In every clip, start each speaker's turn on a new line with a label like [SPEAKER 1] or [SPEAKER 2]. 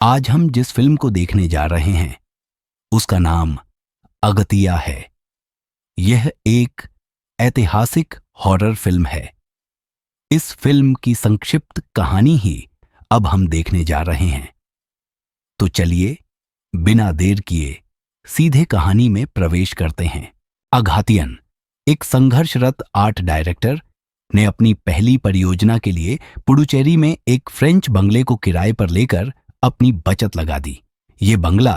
[SPEAKER 1] आज हम जिस फिल्म को देखने जा रहे हैं उसका नाम अगतिया है। यह एक ऐतिहासिक हॉरर फिल्म है। इस फिल्म की संक्षिप्त कहानी ही अब हम देखने जा रहे हैं। तो चलिए बिना देर किए सीधे कहानी में प्रवेश करते हैं। अघातियन एक संघर्षरत आर्ट डायरेक्टर ने अपनी पहली परियोजना के लिए पुडुचेरी में एक फ्रेंच बंगले को किराए पर लेकर अपनी बचत लगा दी। ये बंगला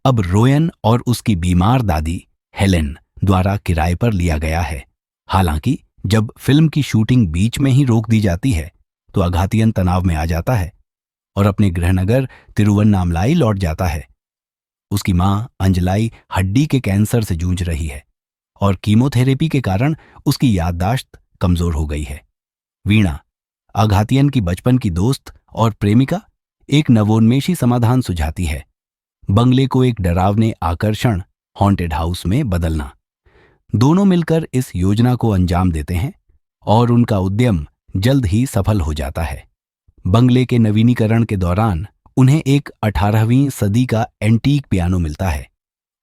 [SPEAKER 1] अब रोयन और उसकी बीमार दादी हेलेन द्वारा किराए पर लिया गया है। हालांकि जब फिल्म की शूटिंग बीच में ही रोक दी जाती है तो अघातियन तनाव में आ जाता है और अपने गृहनगर तिरुवन्नामलाई लौट जाता है। उसकी मां अंजलाई हड्डी के कैंसर से जूझ रही है और कीमोथेरेपी के कारण उसकी याददाश्त कमजोर हो गई है। वीणा, अघातियन की बचपन की दोस्त और प्रेमिका, एक नवोन्मेषी समाधान सुझाती है। बंगले को एक डरावने आकर्षण हॉन्टेड हाउस में बदलना। दोनों मिलकर इस योजना को अंजाम देते हैं और उनका उद्यम जल्द ही सफल हो जाता है। बंगले के नवीनीकरण के दौरान उन्हें एक 18वीं सदी का एंटीक पियानो मिलता है।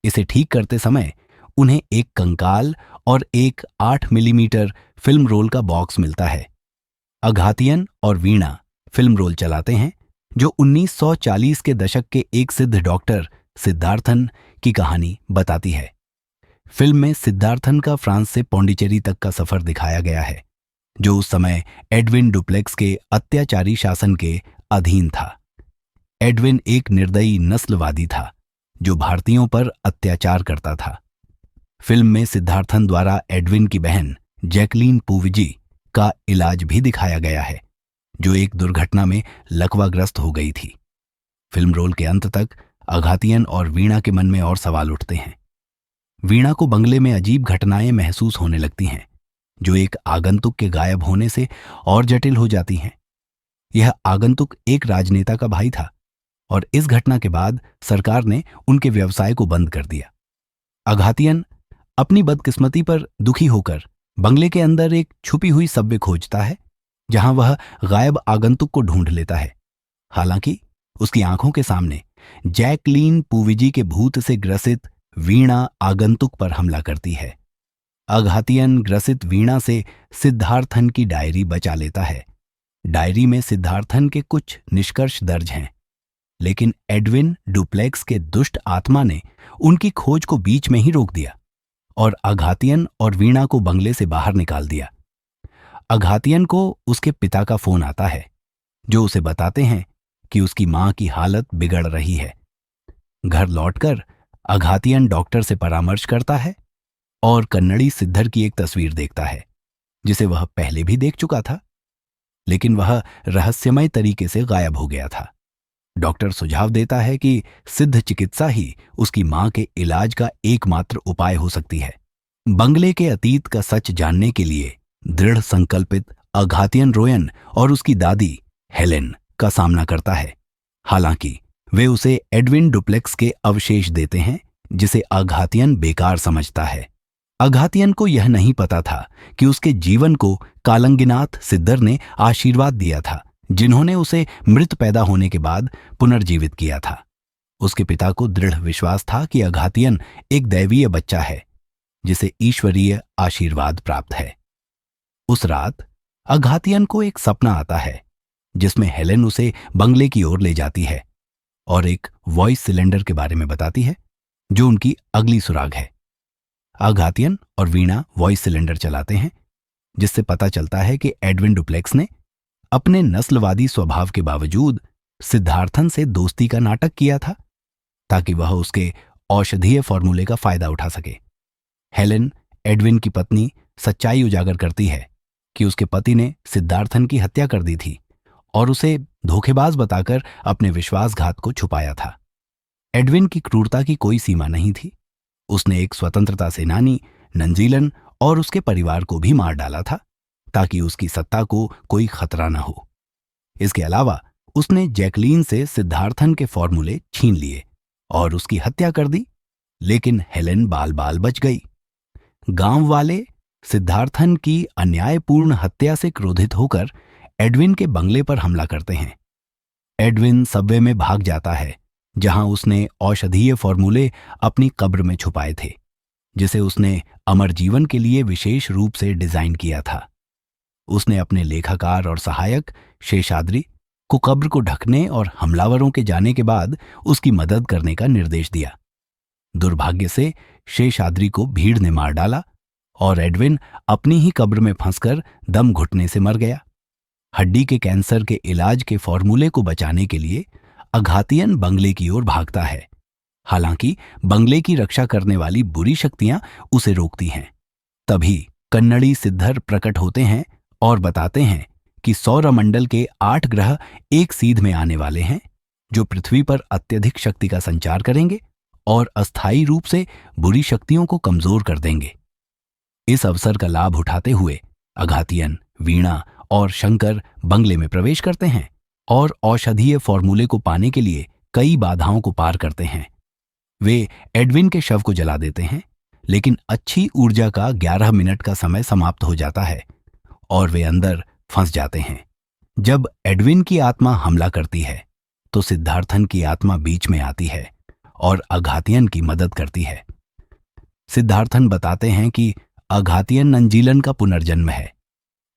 [SPEAKER 1] इसे ठीक करते समय उन्हें एक कंकाल और एक 8 मिलीमीटर फिल्म रोल का बॉक्स मिलता है। अघातियन और वीणा फिल्म रोल चलाते हैं जो 1940 के दशक के एक सिद्ध डॉक्टर सिद्धार्थन की कहानी बताती है। फिल्म में सिद्धार्थन का फ्रांस से पौंडीचेरी तक का सफर दिखाया गया है, जो उस समय एडविन डुप्लेक्स के अत्याचारी शासन के अधीन था। एडविन एक निर्दयी नस्लवादी था जो भारतीयों पर अत्याचार करता था। फिल्म में सिद्धार्थन द्वारा एडविन की बहन जैकलीन पूविजी का इलाज भी दिखाया गया है, जो एक दुर्घटना में लकवाग्रस्त हो गई थी। फिल्म रोल के अंत तक अघातियन और वीणा के मन में और सवाल उठते हैं। वीणा को बंगले में अजीब घटनाएं महसूस होने लगती हैं, जो एक आगंतुक के गायब होने से और जटिल हो जाती हैं। यह आगंतुक एक राजनेता का भाई था और इस घटना के बाद सरकार ने उनके व्यवसाय को बंद कर दिया। अघातियन अपनी बदकिस्मती पर दुखी होकर बंगले के अंदर एक छुपी हुई सब्वे खोजता है, जहां वह गायब आगंतुक को ढूंढ लेता है। हालांकि उसकी आंखों के सामने जैकलीन पूविजी के भूत से ग्रसित वीणा आगंतुक पर हमला करती है। अघातियन ग्रसित वीणा से सिद्धार्थन की डायरी बचा लेता है। डायरी में सिद्धार्थन के कुछ निष्कर्ष दर्ज हैं, लेकिन एडविन डुप्लेक्स के दुष्ट आत्मा ने उनकी खोज को बीच में ही रोक दिया और अघातियन और वीणा को बंगले से बाहर निकाल दिया। अघातियन को उसके पिता का फोन आता है, जो उसे बताते हैं कि उसकी मां की हालत बिगड़ रही है। घर लौटकर अघातियन डॉक्टर से परामर्श करता है और कन्नड़ी सिद्धर की एक तस्वीर देखता है, जिसे वह पहले भी देख चुका था, लेकिन वह रहस्यमय तरीके से गायब हो गया था। डॉक्टर सुझाव देता है कि सिद्ध चिकित्सा ही उसकी मां के इलाज का एकमात्र उपाय हो सकती है। बंगले के अतीत का सच जानने के लिए दृढ़ संकल्पित अघातियन रोयन और उसकी दादी हेलेन का सामना करता है। हालांकि वे उसे एडविन डुप्लेक्स के अवशेष देते हैं, जिसे अघातियन बेकार समझता है। अघातियन को यह नहीं पता था कि उसके जीवन को कालंगिनाथ सिद्धर ने आशीर्वाद दिया था, जिन्होंने उसे मृत पैदा होने के बाद पुनर्जीवित किया था। उसके पिता को दृढ़ विश्वास था कि अघातियन एक दैवीय बच्चा है, जिसे ईश्वरीय आशीर्वाद प्राप्त है। उस रात अघातियन को एक सपना आता है, जिसमें हेलेन उसे बंगले की ओर ले जाती है और एक वॉइस सिलेंडर के बारे में बताती है, जो उनकी अगली सुराग है। अघातियन और वीणा वॉइस सिलेंडर चलाते हैं, जिससे पता चलता है कि एडविन डुप्लेक्स ने अपने नस्लवादी स्वभाव के बावजूद सिद्धार्थन से दोस्ती का नाटक किया था, ताकि वह उसके औषधीय फॉर्मूले का फायदा उठा सके। हेलेन, एडविन की पत्नी, सच्चाई उजागर करती है कि उसके पति ने सिद्धार्थन की हत्या कर दी थी और उसे धोखेबाज बताकर अपने विश्वासघात को छुपाया था। एडविन की क्रूरता की कोई सीमा नहीं थी। उसने एक स्वतंत्रता सेनानी नंजीलन और उसके परिवार को भी मार डाला था, ताकि उसकी सत्ता को कोई खतरा न हो। इसके अलावा उसने जैकलीन से सिद्धार्थन के फॉर्मूले छीन लिए और उसकी हत्या कर दी, लेकिन हेलेन बाल बाल बच गई। गांव वाले सिद्धार्थन की अन्यायपूर्ण हत्या से क्रोधित होकर एडविन के बंगले पर हमला करते हैं। एडविन सबवे में भाग जाता है, जहां उसने औषधीय फॉर्मूले अपनी कब्र में छुपाए थे, जिसे उसने अमर जीवन के लिए विशेष रूप से डिजाइन किया था। उसने अपने लेखाकार और सहायक शेषाद्रि को कब्र को ढकने और हमलावरों के जाने के बाद उसकी मदद करने का निर्देश दिया। दुर्भाग्य से शेषाद्रि को भीड़ ने मार डाला और एडविन अपनी ही कब्र में फंसकर दम घुटने से मर गया। हड्डी के कैंसर के इलाज के फॉर्मूले को बचाने के लिए अघातियन बंगले की ओर भागता है। हालांकि बंगले की रक्षा करने वाली बुरी शक्तियां उसे रोकती हैं। तभी कन्नड़ी सिद्धर प्रकट होते हैं और बताते हैं कि सौरमंडल के 8 ग्रह एक सीध में आने वाले हैं, जो पृथ्वी पर अत्यधिक शक्ति का संचार करेंगे और अस्थायी रूप से बुरी शक्तियों को कमजोर कर देंगे। इस अवसर का लाभ उठाते हुए अघातियन, वीणा और शंकर बंगले में प्रवेश करते हैं और औषधीय फॉर्मूले को पाने के लिए कई बाधाओं को पार करते हैं। वे एडविन के शव को जला देते हैं, लेकिन अच्छी ऊर्जा का 11 मिनट का समय समाप्त हो जाता है और वे अंदर फंस जाते हैं। जब एडविन की आत्मा हमला करती है तो सिद्धार्थन की आत्मा बीच में आती है और अघातियन की मदद करती है। सिद्धार्थन बताते हैं कि अघातियन नंजीलन का पुनर्जन्म है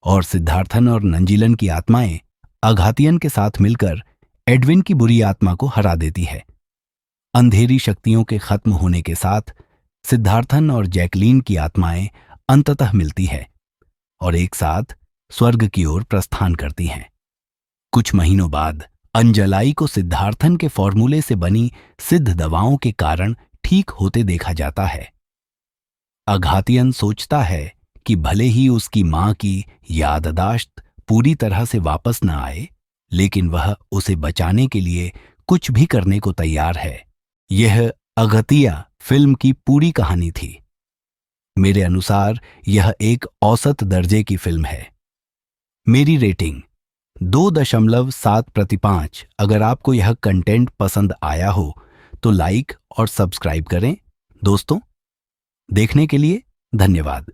[SPEAKER 1] और सिद्धार्थन और नंजीलन की आत्माएं अघातियन के साथ मिलकर एडविन की बुरी आत्मा को हरा देती है। अंधेरी शक्तियों के खत्म होने के साथ सिद्धार्थन और जैकलीन की आत्माएं अंततः मिलती है और एक साथ स्वर्ग की ओर प्रस्थान करती हैं। कुछ महीनों बाद अंजलाई को सिद्धार्थन के फॉर्मूले से बनी सिद्ध दवाओं के कारण ठीक होते देखा जाता है। अघातियन सोचता है कि भले ही उसकी मां की याददाश्त पूरी तरह से वापस न आए, लेकिन वह उसे बचाने के लिए कुछ भी करने को तैयार है। यह अगतिया फिल्म की पूरी कहानी थी। मेरे अनुसार यह एक औसत दर्जे की फिल्म है। मेरी रेटिंग 2.7/5। अगर आपको यह कंटेंट पसंद आया हो तो लाइक और सब्सक्राइब करें। दोस्तों, देखने के लिए धन्यवाद।